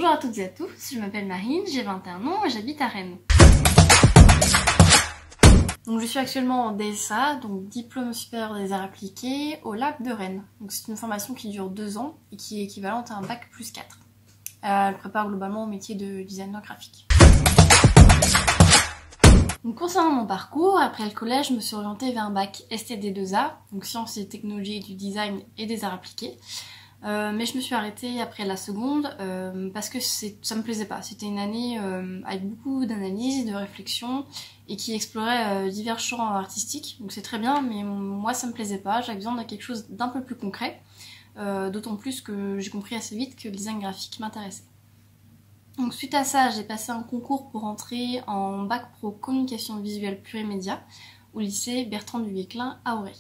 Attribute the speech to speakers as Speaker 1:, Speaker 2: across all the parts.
Speaker 1: Bonjour à toutes et à tous, je m'appelle Marine, j'ai 21 ans et j'habite à Rennes. Donc je suis actuellement en DSA, donc Diplôme supérieur des arts appliqués, au Lab de Rennes. Donc c'est une formation qui dure 2 ans et qui est équivalente à un bac plus 4. Elle prépare globalement au métier de designer graphique. Donc concernant mon parcours, après le collège, je me suis orientée vers un bac STD2A, donc sciences et technologies du design et des arts appliqués. Mais je me suis arrêtée après la seconde parce que ça me plaisait pas. C'était une année avec beaucoup d'analyse, de réflexion et qui explorait divers champs artistiques. Donc c'est très bien, mais moi ça me plaisait pas. J'avais besoin de quelque chose d'un peu plus concret. D'autant plus que j'ai compris assez vite que le design graphique m'intéressait. Donc suite à ça, j'ai passé un concours pour entrer en bac pro communication visuelle pure et média au lycée Bertrand du Guesclin à Auray.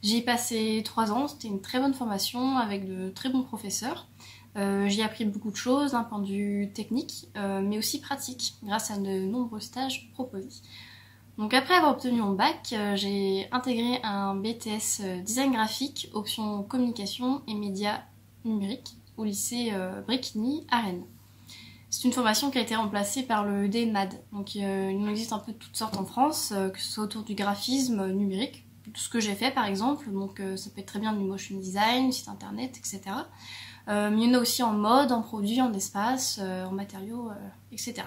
Speaker 1: J'y ai passé 3 ans, c'était une très bonne formation avec de très bons professeurs. J'y ai appris beaucoup de choses d'un point de vue technique, mais aussi pratique, grâce à de nombreux stages proposés. Donc après avoir obtenu mon bac, j'ai intégré un BTS design graphique, option communication et médias numériques, au lycée Bréquigny à Rennes. C'est une formation qui a été remplacée par le DNMAD. Donc il en existe un peu de toutes sortes en France, que ce soit autour du graphisme numérique, tout ce que j'ai fait par exemple, donc ça peut être très bien du motion design, site internet, etc. Mais il y en a aussi en mode, en produits, en espace, en matériaux, etc.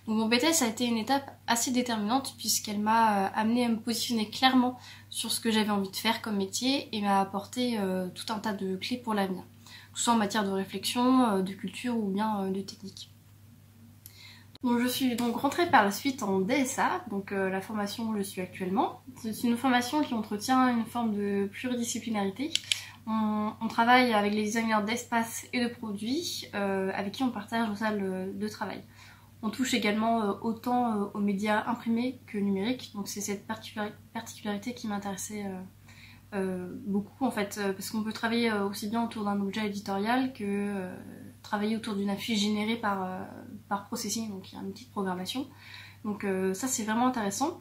Speaker 1: Donc mon BTS a été une étape assez déterminante puisqu'elle m'a amené à me positionner clairement sur ce que j'avais envie de faire comme métier et m'a apporté tout un tas de clés pour l'avenir, que ce soit en matière de réflexion, de culture ou bien de technique. Donc je suis donc rentrée par la suite en DSA, donc la formation où je suis actuellement. C'est une formation qui entretient une forme de pluridisciplinarité. On travaille avec les designers d'espace et de produits, avec qui on partage nos salles de travail. On touche également autant aux médias imprimés que numériques, donc c'est cette particularité qui m'intéressait beaucoup en fait, parce qu'on peut travailler aussi bien autour d'un objet éditorial que travailler autour d'une affiche générée par processing, donc il y a une petite programmation. Donc ça c'est vraiment intéressant.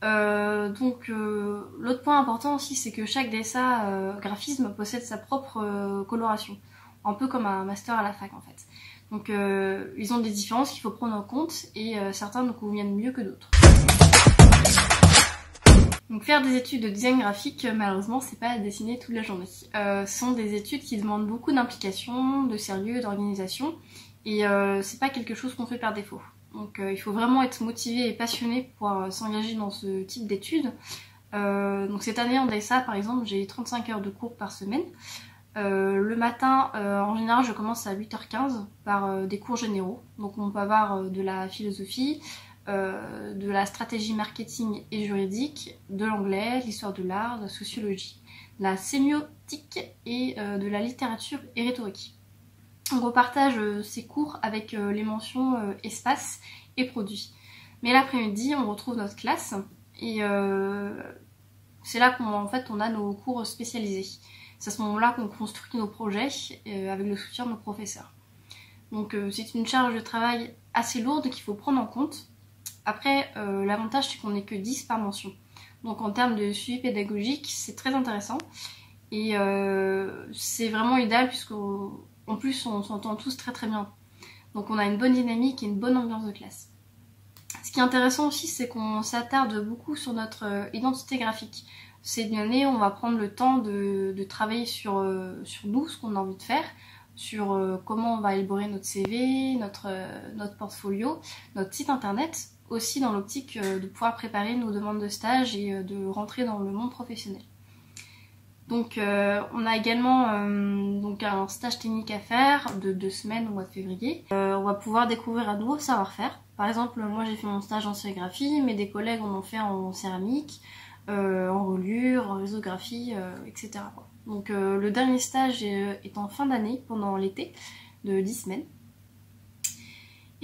Speaker 1: L'autre point important aussi, c'est que chaque DSA graphisme possède sa propre coloration, un peu comme un master à la fac en fait. Donc ils ont des différences qu'il faut prendre en compte et certains nous conviennent mieux que d'autres. Donc faire des études de design graphique, malheureusement, c'est pas à dessiner toute la journée. Ce sont des études qui demandent beaucoup d'implication, de sérieux, d'organisation, et c'est pas quelque chose qu'on fait par défaut. Donc il faut vraiment être motivé et passionné pour s'engager dans ce type d'études. Donc cette année en DSA, par exemple, j'ai 35 heures de cours par semaine. Le matin, en général, je commence à 8h15 par des cours généraux. Donc on peut avoir de la philosophie, de la stratégie marketing et juridique, de l'anglais, de l'histoire de l'art, de la sociologie, de la sémiotique et de la littérature et rhétorique. On repartage ces cours avec les mentions espace et produits. Mais l'après-midi, on retrouve notre classe et c'est là qu'on a nos cours spécialisés. C'est à ce moment-là qu'on construit nos projets avec le soutien de nos professeurs. Donc c'est une charge de travail assez lourde qu'il faut prendre en compte. Après, l'avantage c'est qu'on n'est que 10 par mention. Donc en termes de suivi pédagogique, c'est très intéressant. Et c'est vraiment idéal puisqu'en plus on s'entend tous très très bien. Donc on a une bonne dynamique et une bonne ambiance de classe. Ce qui est intéressant aussi, c'est qu'on s'attarde beaucoup sur notre identité graphique. Cette année, on va prendre le temps de travailler sur nous, ce qu'on a envie de faire, sur comment on va élaborer notre CV, notre portfolio, notre site internet, aussi dans l'optique de pouvoir préparer nos demandes de stage et de rentrer dans le monde professionnel. Donc on a également un stage technique à faire de 2 semaines au mois de février. On va pouvoir découvrir un nouveau savoir-faire. Par exemple, moi j'ai fait mon stage en sérigraphie, mais des collègues en ont fait en céramique, en reliure, en risographie, etc. Donc le dernier stage est en fin d'année, pendant l'été, de 10 semaines.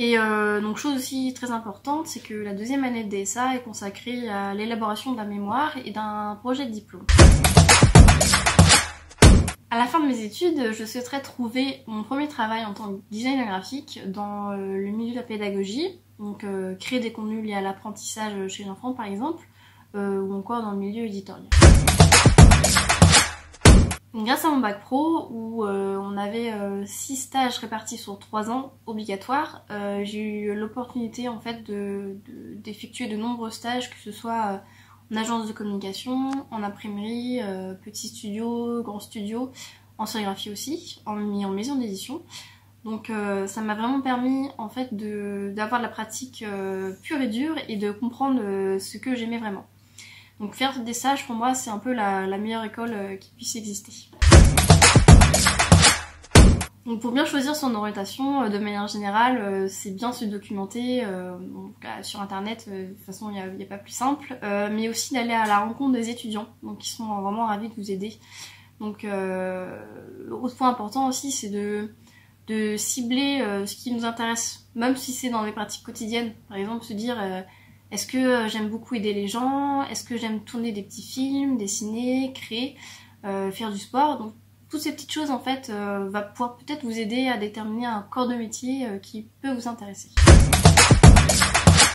Speaker 1: Et donc chose aussi très importante, c'est que la deuxième année de DSA est consacrée à l'élaboration d'un mémoire et d'un projet de diplôme. À la fin de mes études, je souhaiterais trouver mon premier travail en tant que designer graphique dans le milieu de la pédagogie, donc créer des contenus liés à l'apprentissage chez l'enfant par exemple, ou encore dans le milieu éditorial. Donc, grâce à mon bac pro, où on avait 6 stages répartis sur 3 ans obligatoires, j'ai eu l'opportunité en fait d'effectuer de nombreux stages, que ce soit en agence de communication, en imprimerie, petit studio, grand studio, en sérigraphie aussi, en maison d'édition. Donc ça m'a vraiment permis en fait d'avoir de la pratique pure et dure et de comprendre ce que j'aimais vraiment. Donc faire des stages pour moi c'est un peu la meilleure école qui puisse exister. Donc pour bien choisir son orientation, de manière générale, c'est bien se documenter donc, sur internet, de toute façon il n'y a pas plus simple, mais aussi d'aller à la rencontre des étudiants, donc ils sont vraiment ravis de vous aider. Donc autre point important aussi c'est de cibler ce qui nous intéresse, même si c'est dans les pratiques quotidiennes. Par exemple, se dire est-ce que j'aime beaucoup aider les gens, est-ce que j'aime tourner des petits films, dessiner, créer, faire du sport. Donc toutes ces petites choses en fait va pouvoir peut-être vous aider à déterminer un corps de métier qui peut vous intéresser.